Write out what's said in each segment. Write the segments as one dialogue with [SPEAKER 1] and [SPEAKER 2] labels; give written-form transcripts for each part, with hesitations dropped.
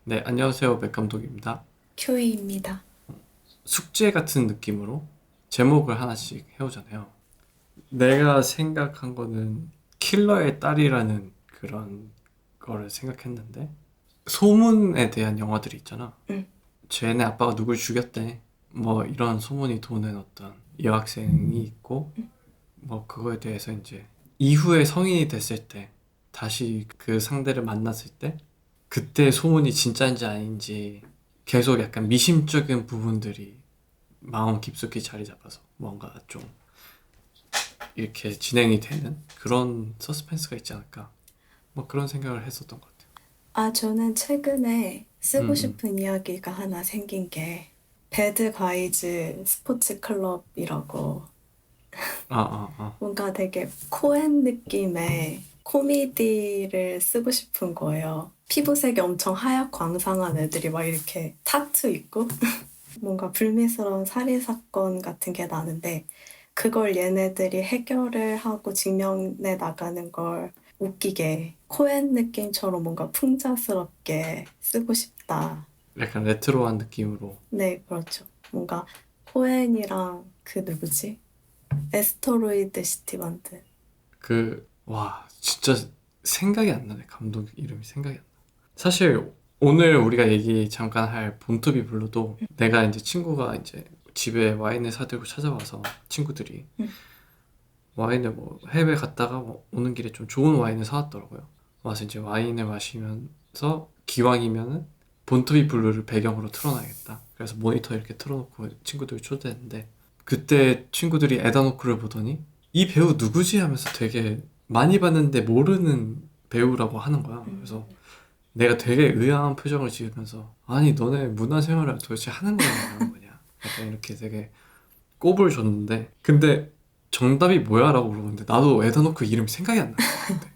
[SPEAKER 1] 네, 안녕하세요. 백 감독입니다.
[SPEAKER 2] 큐이입니다.
[SPEAKER 1] 숙제 같은 느낌으로 제목을 하나씩 해오잖아요. 내가 생각한 거는 킬러의 딸이라는 그런 거를 생각했는데, 소문에 대한 영화들이 있잖아.
[SPEAKER 2] 응.
[SPEAKER 1] 쟤네 아빠가 누굴 죽였대. 뭐 이런 소문이 도는 어떤 여학생이 있고, 뭐 그거에 대해서 이제 이후에 성인이 됐을 때 다시 그 상대를 만났을 때 그때 소문이 진짜인지 아닌지 계속 약간 미심쩍은 부분들이 마음 깊숙이 자리 잡아서 뭔가 좀 이렇게 진행이 되는 그런 서스펜스가 있지 않을까, 뭐 그런 생각을 했었던 것 같아요.
[SPEAKER 2] 저는 최근에 쓰고
[SPEAKER 1] 음.
[SPEAKER 2] 싶은 이야기가 하나 생긴 게, 배드 가이즈 스포츠 클럽이라고,
[SPEAKER 1] 아, 아, 아.
[SPEAKER 2] 뭔가 되게 코엔 느낌의 코미디를 쓰고 싶은 거예요. 피부색이 엄청 하얗고 광상한 애들이 막 이렇게 타투 있고, 뭔가 불미스러운 살인 사건 같은 게 나는데, 그걸 얘네들이 해결을 하고 직면해 나가는 걸 웃기게 코엔 느낌처럼 뭔가 풍자스럽게 쓰고 싶다.
[SPEAKER 1] 약간 레트로한 느낌으로.
[SPEAKER 2] 네, 그렇죠. 뭔가 코엔이랑 그 누구지? 에스터로이드 시티 만든.
[SPEAKER 1] 와, 진짜 생각이 안 나네. 감독 이름이 생각이 안 나. 사실 오늘 우리가 얘기 잠깐 할 본투비 블루도 내가 이제 친구가 이제 집에 와인을 사들고 찾아와서 친구들이
[SPEAKER 2] 음,
[SPEAKER 1] 와인을 뭐 해외 갔다가 뭐 오는 길에 좀 좋은 와인을 사왔더라고요. 와서 이제 와인을 마시면서 기왕이면은 본투비 블루를 배경으로 틀어놔야겠다. 그래서 모니터 이렇게 틀어놓고 친구들 초대했는데 그때 친구들이 에다노크를 보더니 이 배우 누구지 하면서 되게 많이 봤는데 모르는 배우라고 하는 거야. 그래서
[SPEAKER 2] 음.
[SPEAKER 1] 내가 되게 의아한 표정을 지으면서 아니 너네 문화생활을 도대체 하는 거냐 안 하는 거냐 약간 이렇게 되게 꼽을 줬는데 근데 정답이 뭐야? 라고 물어보는데 나도 에다노크 이름이 생각이 안 나는 거야 그때.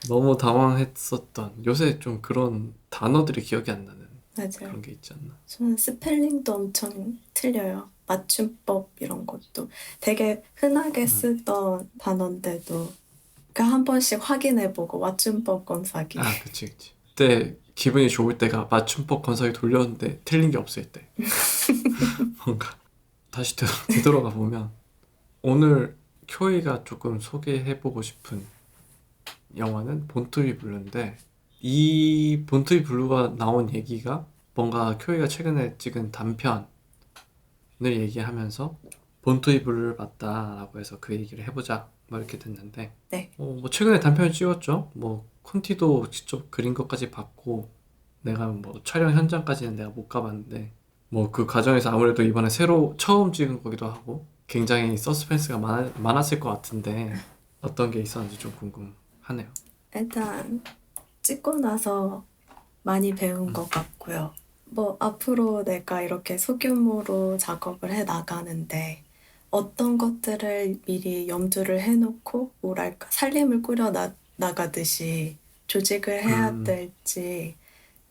[SPEAKER 1] 너무 당황했었던, 요새 좀 그런 단어들이 기억이 안 나는
[SPEAKER 2] 맞아요.
[SPEAKER 1] 그런 게 있지 않나.
[SPEAKER 2] 저는 스펠링도 엄청 틀려요. 맞춤법 이런 것도 되게 흔하게
[SPEAKER 1] 음.
[SPEAKER 2] 쓰던 단어인데도 그 한 번씩 확인해보고 맞춤법 검사기.
[SPEAKER 1] 아, 그치, 그치. 그때 기분이 좋을 때가 맞춤법 건설이 돌렸는데 틀린 게 없을 때. 뭔가 다시 되돌아가 보면 오늘 쿄이가 조금 소개해보고 싶은 영화는 본투비 블루인데, 이 본투비 블루가 나온 얘기가 뭔가 쿄이가 최근에 찍은 단편을 얘기하면서 본투비 블루를 봤다라고 해서 그 얘기를 해보자 뭐 이렇게 됐는데,
[SPEAKER 2] 네.
[SPEAKER 1] 뭐 최근에 단편을 찍었죠. 뭐 콘티도 직접 그린 것까지 봤고 내가 뭐 촬영 현장까지는 내가 못 가봤는데 뭐 그 과정에서 아무래도 이번에 새로 처음 찍은 거기도 하고 굉장히 서스펜스가 많았을 것 같은데 어떤 게 있었는지 좀 궁금하네요.
[SPEAKER 2] 일단 찍고 나서 많이 배운 것 같고요. 뭐 앞으로 내가 이렇게 소규모로 작업을 해 나가는데 어떤 것들을 미리 염두를 해놓고 뭐랄까 살림을 꾸려 나가듯이 조직을 해야
[SPEAKER 1] 음.
[SPEAKER 2] 될지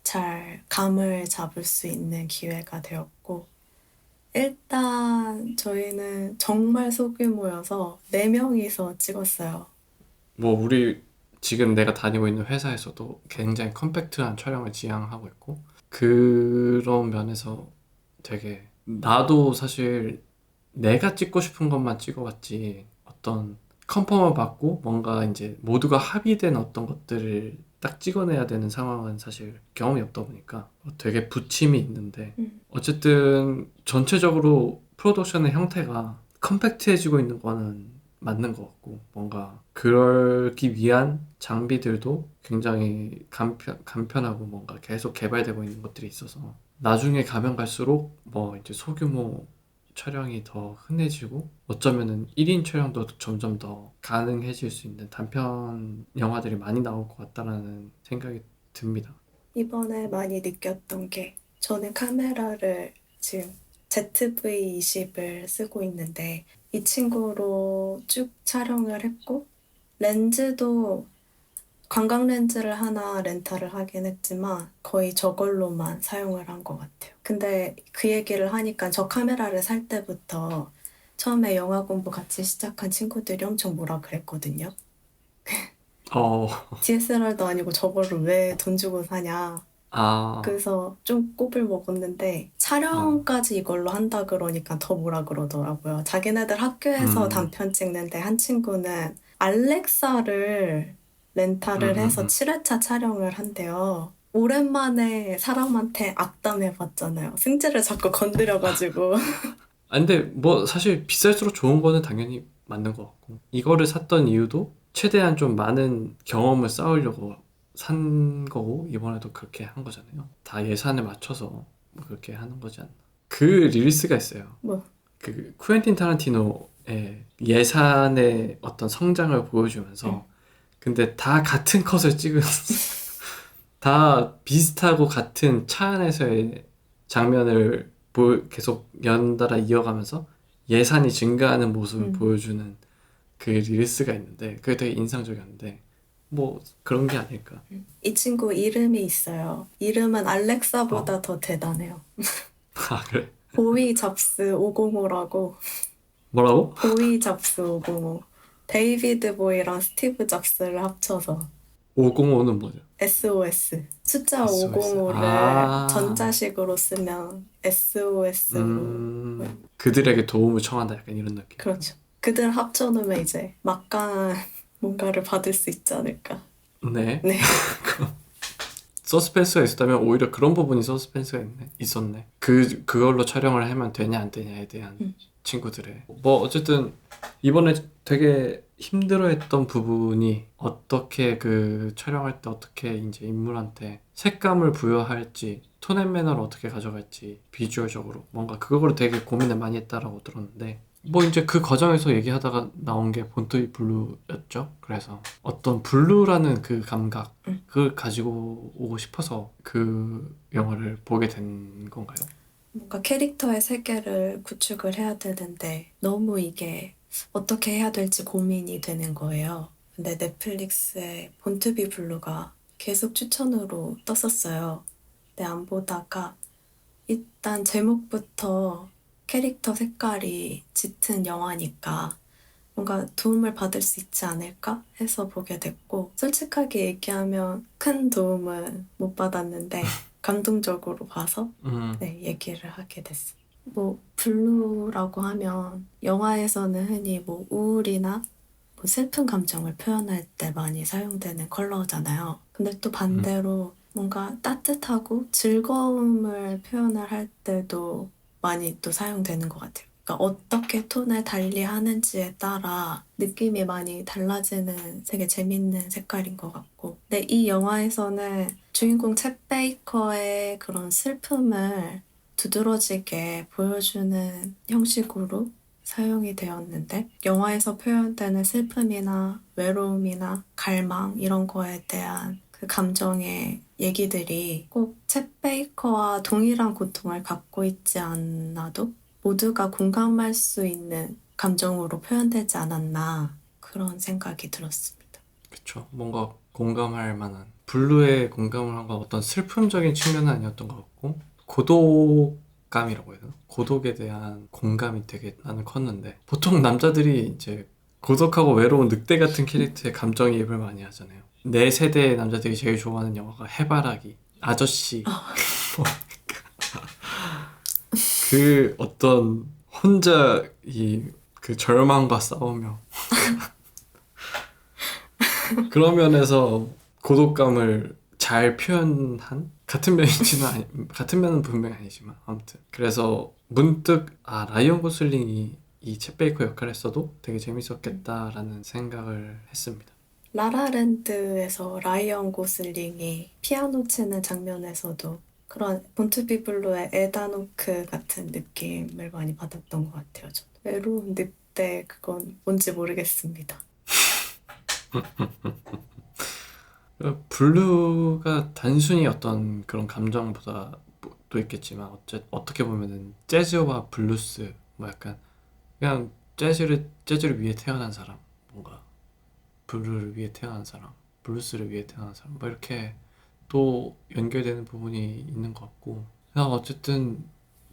[SPEAKER 2] 잘 감을 잡을 수 있는 기회가 되었고, 일단 저희는 정말 소규모여서 4명이서 찍었어요.
[SPEAKER 1] 뭐 우리 지금 내가 다니고 있는 회사에서도 굉장히 컴팩트한 촬영을 지향하고 있고 그런 면에서 되게 나도 사실 내가 찍고 싶은 것만 찍어봤지 어떤 컨펌을 받고 뭔가 이제 모두가 합의된 어떤 것들을 딱 찍어내야 되는 상황은 사실 경험이 없다 보니까 되게 부침이 있는데,
[SPEAKER 2] 음,
[SPEAKER 1] 어쨌든 전체적으로 프로덕션의 형태가 컴팩트해지고 있는 거는 맞는 것 같고 뭔가 그러기 위한 장비들도 굉장히 간편하고 뭔가 계속 개발되고 있는 것들이 있어서 나중에 가면 갈수록 뭐 이제 소규모 촬영이 더 흔해지고 어쩌면은 1인 촬영도 점점 더 가능해질 수 있는 단편 영화들이 많이 나올 것 같다라는 생각이 듭니다.
[SPEAKER 2] 이번에 많이 느꼈던 게 저는 카메라를 지금 ZV-20을 쓰고 있는데 이 친구로 쭉 촬영을 했고 렌즈도 관광 렌즈를 하나 렌탈을 하긴 했지만 거의 저걸로만 사용을 한 것 같아요. 근데 그 얘기를 하니까 저 카메라를 살 때부터 처음에 영화 공부 같이 시작한 친구들이 엄청 뭐라 그랬거든요.
[SPEAKER 1] 어,
[SPEAKER 2] DSLR도 아니고 저거를 왜 돈 주고 사냐.
[SPEAKER 1] 아,
[SPEAKER 2] 그래서 좀 꼽을 먹었는데
[SPEAKER 1] 어,
[SPEAKER 2] 촬영까지 이걸로 한다 그러니까 더 뭐라 그러더라고요. 자기네들 학교에서
[SPEAKER 1] 음,
[SPEAKER 2] 단편 찍는데 한 친구는 알렉사를 렌탈을 해서
[SPEAKER 1] 음.
[SPEAKER 2] 7회차 촬영을 한대요. 오랜만에 사람한테 악담해봤잖아요. 승재를 자꾸 건드려가지고.
[SPEAKER 1] 아, 근데 뭐 사실 비쌀수록 좋은 거는 당연히 맞는 것 같고 이거를 샀던 이유도 최대한 좀 많은 경험을 쌓으려고 산 거고 이번에도 그렇게 한 거잖아요. 다 예산에 맞춰서 뭐 그렇게 하는 거지 않나. 그 릴리스가 있어요.
[SPEAKER 2] 뭐,
[SPEAKER 1] 그 쿠엔틴 타란티노의 예산의 어떤 성장을 보여주면서 근데 다 같은 컷을 찍은 다 비슷하고 같은 차 안에서의 장면을 계속 연달아 이어가면서 예산이 증가하는 모습을
[SPEAKER 2] 음.
[SPEAKER 1] 보여주는 그 릴스가 있는데 그게 되게 인상적이었는데 뭐 그런 게 아닐까.
[SPEAKER 2] 이 친구 이름이 있어요. 이름은
[SPEAKER 1] 어?
[SPEAKER 2] 알렉사보다 더 대단해요.
[SPEAKER 1] 아 그래?
[SPEAKER 2] 보이 잡스 505라고.
[SPEAKER 1] 뭐라고?
[SPEAKER 2] 보이 잡스 505. 데이비드 보이랑 스티브 잡스를 합쳐서
[SPEAKER 1] 505는 뭐죠?
[SPEAKER 2] SOS. 숫자
[SPEAKER 1] SOS.
[SPEAKER 2] 505를
[SPEAKER 1] 아,
[SPEAKER 2] 전자식으로 쓰면 SOS로.
[SPEAKER 1] 그들에게 도움을 청한다 약간 이런 느낌.
[SPEAKER 2] 그렇죠. 그들 합쳐놓으면 이제 막강한 뭔가를 받을 수 있지 않을까.
[SPEAKER 1] 네.
[SPEAKER 2] 네.
[SPEAKER 1] 서스펜스가 있었다면 오히려 그런 부분이 서스펜스가 있었네. 그걸로 촬영을 하면 되냐 안 되냐에 대한
[SPEAKER 2] 음.
[SPEAKER 1] 친구들의. 뭐 어쨌든 이번에 되게 힘들어했던 부분이 어떻게 그 촬영할 때 어떻게 이제 인물한테 색감을 부여할지 톤 앤 매너를 어떻게 가져갈지 비주얼적으로 뭔가 그거를 되게 고민을 많이 했다라고 들었는데 뭐 이제 그 과정에서 얘기하다가 나온 게 본토이 블루였죠. 그래서 어떤 블루라는 그 감각 그걸 가지고 오고 싶어서 그 영화를 보게 된 건가요?
[SPEAKER 2] 뭔가 캐릭터의 세계를 구축을 해야 되는데 너무 이게 어떻게 해야 될지 고민이 되는 거예요. 근데 넷플릭스에 본투비 블루가 계속 추천으로 떴었어요. 근데 안 보다가 일단 제목부터 캐릭터 색깔이 짙은 영화니까 뭔가 도움을 받을 수 있지 않을까 해서 보게 됐고, 솔직하게 얘기하면 큰 도움은 못 받았는데, 감동적으로 봐서
[SPEAKER 1] 음,
[SPEAKER 2] 네, 얘기를 하게 됐어요. 뭐, 블루라고 하면 영화에서는 흔히 뭐 우울이나 뭐 슬픈 감정을 표현할 때 많이 사용되는 컬러잖아요. 근데 또
[SPEAKER 1] 음,
[SPEAKER 2] 반대로 뭔가 따뜻하고 즐거움을 표현을 할 때도 많이 또 사용되는 것 같아요. 그러니까 어떻게 톤을 달리하는지에 따라 느낌이 많이 달라지는 되게 재밌는 색깔인 것 같고. 근데 이 영화에서는 주인공 챗 베이커의 그런 슬픔을 두드러지게 보여주는 형식으로 사용이 되었는데, 영화에서 표현되는 슬픔이나 외로움이나 갈망 이런 거에 대한 그 감정의 얘기들이 꼭 챗 베이커와 동일한 고통을 갖고 있지 않아도 모두가 공감할 수 있는 감정으로 표현되지 않았나 그런 생각이 들었습니다.
[SPEAKER 1] 그쵸. 뭔가 공감할 만한 블루에 공감을 한 건 어떤 슬픔적인 측면은 아니었던 것 같고 고독감이라고 해야 되나? 고독에 대한 공감이 되게 나는 컸는데 보통 남자들이 이제 고독하고 외로운 늑대 같은 캐릭터에 감정이입을 많이 하잖아요. 내 세대의 남자들이 제일 좋아하는 영화가 해바라기, 아저씨 그 어떤 혼자 이 그 절망과 싸우며 그런 면에서 고독감을 잘 표현한 같은 면이지는 같은 면은 분명히 아니지만 아무튼 그래서 문득 라이언 고슬링이 이 챗 베이커 역할을 했어도 되게 재밌었겠다라는 생각을 했습니다.
[SPEAKER 2] 라라랜드에서 라이언 고슬링이 피아노 치는 장면에서도 그런 본투비 블루의 에다노크 같은 느낌을 많이 받았던 것 같아요. 저는. 외로운 늑대 그건 뭔지 모르겠습니다.
[SPEAKER 1] 블루가 단순히 어떤 그런 감정보다 또 있겠지만 어떻게 보면은 재즈와 블루스 뭐 약간 그냥 재즈를 위해 태어난 사람 뭔가 블루를 위해 태어난 사람, 블루스를 위해 태어난 사람, 뭐 이렇게 또 연결되는 부분이 있는 것 같고, 그냥 어쨌든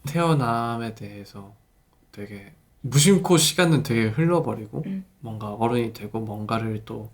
[SPEAKER 1] 태어남에 대해서 되게 무심코 시간은 되게 흘러버리고,
[SPEAKER 2] 음,
[SPEAKER 1] 뭔가 어른이 되고 뭔가를 또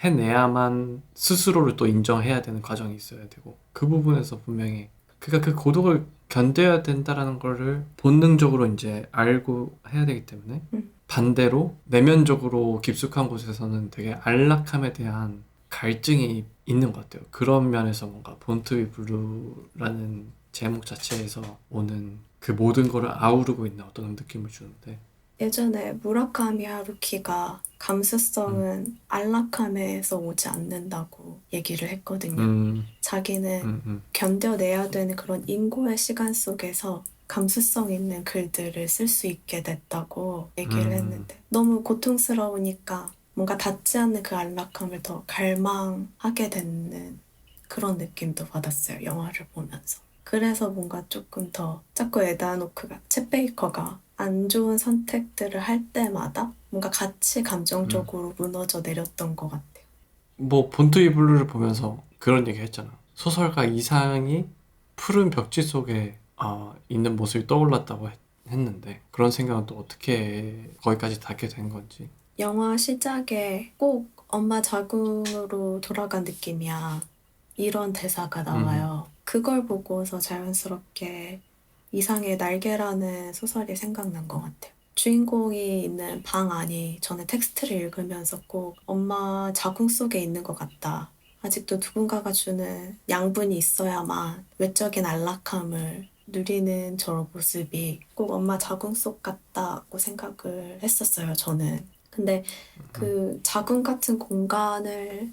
[SPEAKER 1] 해내야만 스스로를 또 인정해야 되는 과정이 있어야 되고 그 부분에서 분명히 그러니까 그 고독을 견뎌야 된다라는 거를 본능적으로 이제 알고 해야 되기 때문에 반대로 내면적으로 깊숙한 곳에서는 되게 안락함에 대한 갈증이 있는 것 같아요. 그런 면에서 뭔가 본투비 블루라는 제목 자체에서 오는 그 모든 거를 아우르고 있는 어떤 느낌을 주는데
[SPEAKER 2] 예전에 무라카미 하루키가 감수성은 안락함에서 오지 않는다고 얘기를 했거든요.
[SPEAKER 1] 음,
[SPEAKER 2] 자기는 견뎌내야 되는 그런 인고의 시간 속에서 감수성 있는 글들을 쓸 수 있게 됐다고 얘기를 했는데 너무 고통스러우니까 뭔가 닿지 않는 그 안락함을 더 갈망하게 되는 그런 느낌도 받았어요. 영화를 보면서. 그래서 뭔가 조금 더 자꾸 에다노크가 챗 베이커가 안 좋은 선택들을 할 때마다 뭔가 같이 감정적으로 무너져 내렸던 것 같아요.
[SPEAKER 1] 뭐 본투비 블루를 보면서 그런 얘기 했잖아. 소설가 이상이 푸른 벽지 속에 있는 모습이 떠올랐다고 했는데 그런 생각은 또 어떻게 거기까지 닿게 된 건지.
[SPEAKER 2] 영화 시작에 꼭 엄마 자궁으로 돌아간 느낌이야. 이런 대사가 나와요. 그걸 보고서 자연스럽게 이상의 날개라는 소설이 생각난 것 같아요. 주인공이 있는 방 안이 저는 텍스트를 읽으면서 꼭 엄마 자궁 속에 있는 것 같다. 아직도 누군가가 주는 양분이 있어야만 외적인 안락함을 누리는 저런 모습이 꼭 엄마 자궁 속 같다고 생각을 했었어요, 저는. 근데 그 자궁 같은 공간을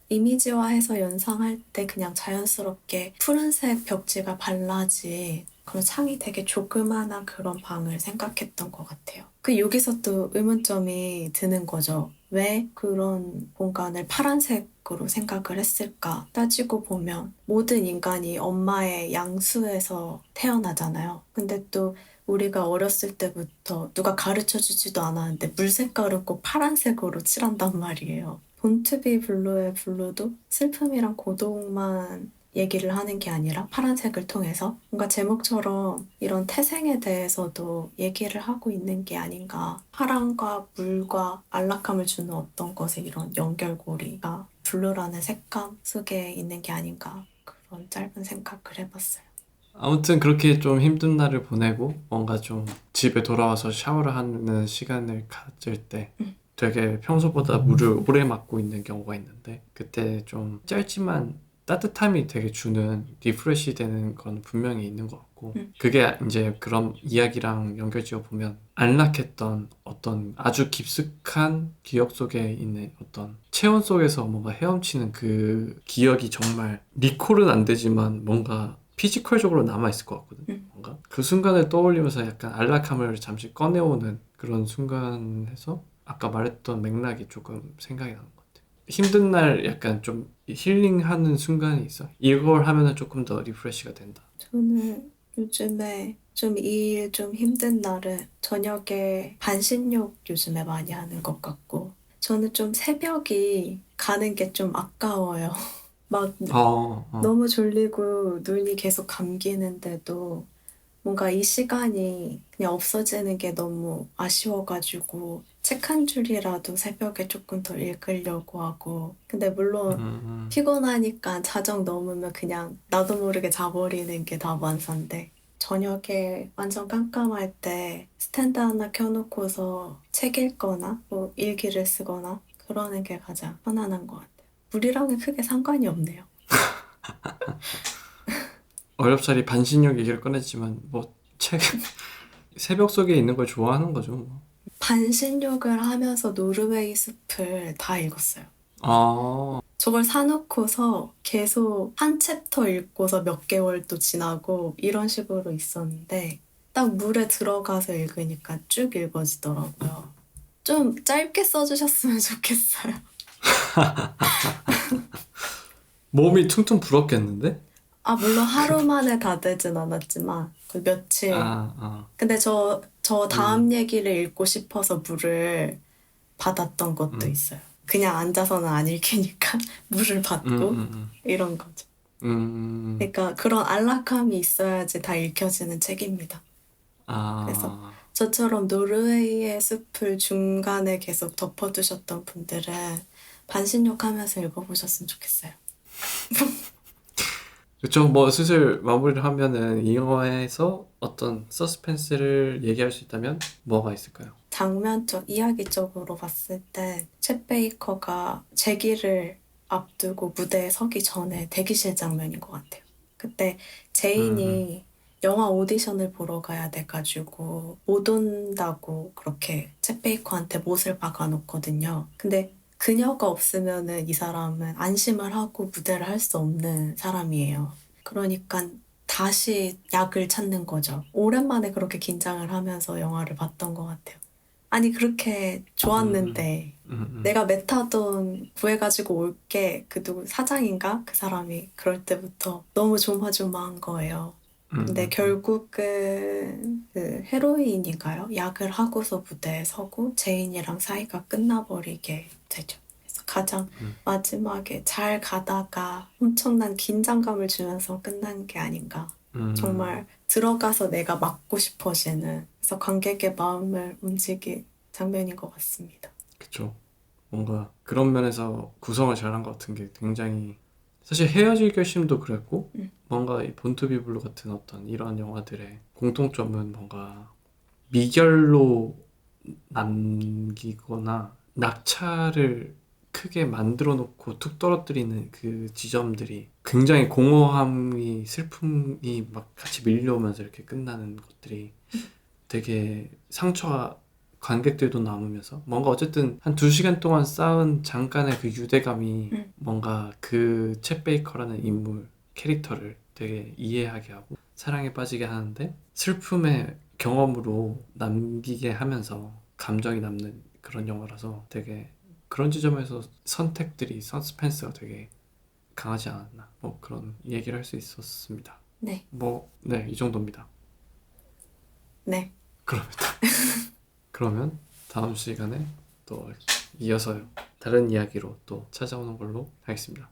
[SPEAKER 2] 이미지화해서 연상할 때 그냥 자연스럽게 푸른색 벽지가 발라진 그런 창이 되게 조그만한 그런 방을 생각했던 것 같아요. 여기서 또 의문점이 드는 거죠. 왜 그런 공간을 파란색으로 생각을 했을까? 따지고 보면 모든 인간이 엄마의 양수에서 태어나잖아요. 근데 또 우리가 어렸을 때부터 누가 가르쳐 주지도 않았는데 물 색깔을 꼭 파란색으로 칠한단 말이에요. 본투비 블루의 블루도 슬픔이랑 고독만 얘기를 하는 게 아니라 파란색을 통해서 뭔가 제목처럼 이런 태생에 대해서도 얘기를 하고 있는 게 아닌가. 파랑과 물과 안락함을 주는 어떤 것의 이런 연결고리가 블루라는 색감 속에 있는 게 아닌가. 그런 짧은 생각을 해봤어요.
[SPEAKER 1] 아무튼 그렇게 좀 힘든 날을 보내고 뭔가 좀 집에 돌아와서 샤워를 하는 시간을 가질 때 되게 평소보다 물을 오래 맞고 있는 경우가 있는데 그때 좀 짧지만 따뜻함이 되게 주는 리프레시 되는 건 분명히 있는 것 같고 그게 이제 그런 이야기랑 연결지어 보면 안락했던 어떤 아주 깊숙한 기억 속에 있는 어떤 체온 속에서 뭔가 헤엄치는 그 기억이 정말 리콜은 안 되지만 뭔가 피지컬적으로 남아있을 것 같거든. 뭔가 그 순간을 떠올리면서 약간 안락함을 잠시 꺼내오는 그런 순간에서 아까 말했던 맥락이 조금 생각이 나는 것 같아. 힘든 날 약간 좀 힐링하는 순간이 있어. 이걸 하면은 조금 더 리프레시가 된다.
[SPEAKER 2] 저는 요즘에 좀 일 좀 힘든 날은 저녁에 반신욕 요즘에 많이 하는 것 같고 저는 좀 새벽이 가는 게 좀 아까워요. 막 너무 졸리고 눈이 계속 감기는데도 뭔가 이 시간이 그냥 없어지는 게 너무 아쉬워가지고 책 한 줄이라도 새벽에 조금 더 읽으려고 하고 근데 물론 피곤하니까 자정 넘으면 그냥 나도 모르게 자버리는 게 다반사인데 저녁에 완전 깜깜할 때 스탠드 하나 켜놓고서 책 읽거나 뭐 일기를 쓰거나 그러는 게 가장 편안한 것 같아요. 물이랑은 크게 상관이 없네요.
[SPEAKER 1] 어렵사리 반신욕 얘기를 꺼냈지만 뭐 책 새벽 속에 있는 걸 좋아하는 거죠. 뭐.
[SPEAKER 2] 반신욕을 하면서 노르웨이 숲을 다 읽었어요.
[SPEAKER 1] 아,
[SPEAKER 2] 저걸 사놓고서 계속 한 챕터 읽고서 몇 개월 또 지나고 이런 식으로 있었는데 딱 물에 들어가서 읽으니까 쭉 읽어지더라고요. 좀 짧게 써주셨으면 좋겠어요.
[SPEAKER 1] 몸이 퉁퉁 불었겠는데?
[SPEAKER 2] 물론 하루 만에 다 되진 않았지만 그 며칠.
[SPEAKER 1] 아,
[SPEAKER 2] 근데 저 다음
[SPEAKER 1] 음,
[SPEAKER 2] 얘기를 읽고 싶어서 물을 받았던 것도
[SPEAKER 1] 음,
[SPEAKER 2] 있어요. 그냥 앉아서는 안 읽히니까 물을
[SPEAKER 1] 음,
[SPEAKER 2] 받고
[SPEAKER 1] 음,
[SPEAKER 2] 이런 거죠.
[SPEAKER 1] 음,
[SPEAKER 2] 그러니까 그런 안락함이 있어야지 다 읽혀지는 책입니다. 그래서
[SPEAKER 1] 아,
[SPEAKER 2] 저처럼 노르웨이의 숲을 중간에 계속 덮어두셨던 분들은 반신욕하면서 읽어보셨으면 좋겠어요.
[SPEAKER 1] 그쵸. 뭐 슬슬 마무리를 하면은 이 영화에서 어떤 서스펜스를 얘기할 수 있다면 뭐가 있을까요?
[SPEAKER 2] 장면적, 이야기적으로 봤을 때 챗 베이커가 재기를 앞두고 무대에 서기 전에 대기실 장면인 것 같아요. 그때
[SPEAKER 1] 음,
[SPEAKER 2] 제인이 영화 오디션을 보러 가야 돼가지고 못 온다고 그렇게 챗 베이커한테 못을 박아놓거든요. 근데 그녀가 없으면은 이 사람은 안심을 하고 무대를 할 수 없는 사람이에요. 그러니까 다시 약을 찾는 거죠. 오랜만에 그렇게 긴장을 하면서 영화를 봤던 것 같아요. 아니, 그렇게
[SPEAKER 1] 음,
[SPEAKER 2] 좋았는데,
[SPEAKER 1] 음.
[SPEAKER 2] 내가 메타돈 구해가지고 올게, 그 누구 사장인가? 그 사람이 그럴 때부터 너무 조마조마한 거예요. 근데
[SPEAKER 1] 음.
[SPEAKER 2] 결국은 그 헤로인인가요? 약을 하고서 무대에 서고 제인이랑 사이가 끝나버리게 되죠. 그래서 가장
[SPEAKER 1] 음.
[SPEAKER 2] 마지막에 잘 가다가 엄청난 긴장감을 주면서 끝난 게 아닌가.
[SPEAKER 1] 음.
[SPEAKER 2] 정말 들어가서 내가 맞고 싶어지는 그래서 관객의 마음을 움직인 장면인 것 같습니다.
[SPEAKER 1] 그쵸. 뭔가 그런 면에서 구성을 잘한 것 같은 게 굉장히 사실 헤어질 결심도 그랬고
[SPEAKER 2] 음,
[SPEAKER 1] 뭔가 이 본투비 블루 같은 어떤 이런 영화들의 공통점은 뭔가 미결로 남기거나 낙차를 크게 만들어 놓고 툭 떨어뜨리는 그 지점들이 굉장히 공허함이 슬픔이 막 같이 밀려오면서 이렇게 끝나는 것들이 되게 상처가 관객들도 남으면서 뭔가 어쨌든 한 2시간 동안 쌓은 잠깐의 그 유대감이
[SPEAKER 2] 음,
[SPEAKER 1] 뭔가 그 챗 베이커라는 인물 캐릭터를 되게 이해하게 하고 사랑에 빠지게 하는데 슬픔의 경험으로 남기게 하면서 감정이 남는 그런 영화라서 되게 그런 지점에서 선택들이 서스펜스가 되게 강하지 않았나 뭐 그런 얘기를 할 수 있었습니다.
[SPEAKER 2] 네,
[SPEAKER 1] 뭐 네 이 정도입니다.
[SPEAKER 2] 네,
[SPEAKER 1] 그럼 그러면 다음 시간에 또 이어서 다른 이야기로 또 찾아오는 걸로 하겠습니다.